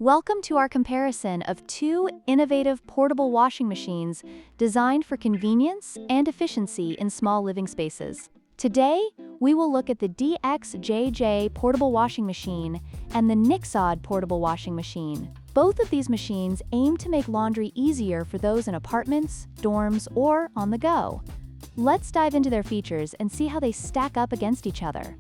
Welcome to our comparison of two innovative portable washing machines designed for convenience and efficiency in small living spaces. Today, we will look at the DXJJ portable washing machine and the Nixod portable washing machine. Both of these machines aim to make laundry easier for those in apartments, dorms, or on the go. Let's dive into their features and see how they stack up against each other.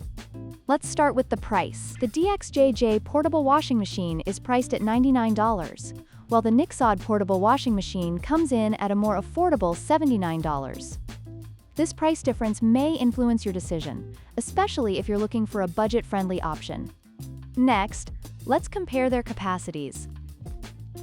Let's start with the price. The DXJJ portable washing machine is priced at $99, while the Nixod portable washing machine comes in at a more affordable $79. This price difference may influence your decision, especially if you're looking for a budget-friendly option. Next, let's compare their capacities.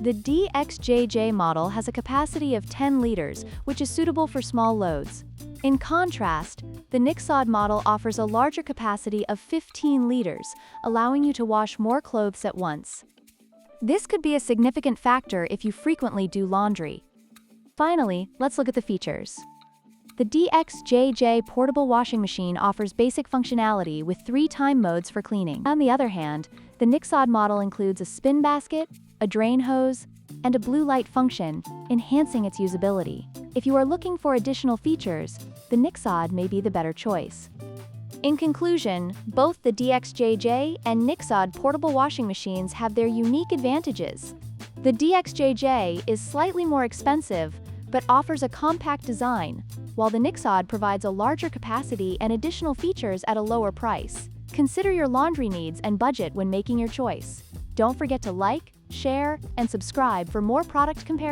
The DXJJ model has a capacity of 10 liters, which is suitable for small loads. In contrast, the Nixod model offers a larger capacity of 15 liters, allowing you to wash more clothes at once. This could be a significant factor if you frequently do laundry. Finally, let's look at the features. The DXJJ portable washing machine offers basic functionality with 3 time modes for cleaning. On the other hand, the Nixod model includes a spin basket, a drain hose, and a blue light function, enhancing its usability. If you are looking for additional features, the Nixod may be the better choice. In conclusion, both the DXJJ and Nixod portable washing machines have their unique advantages. The DXJJ is slightly more expensive, but offers a compact design, while the Nixod provides a larger capacity and additional features at a lower price. Consider your laundry needs and budget when making your choice. Don't forget to like, share, and subscribe for more product comparisons.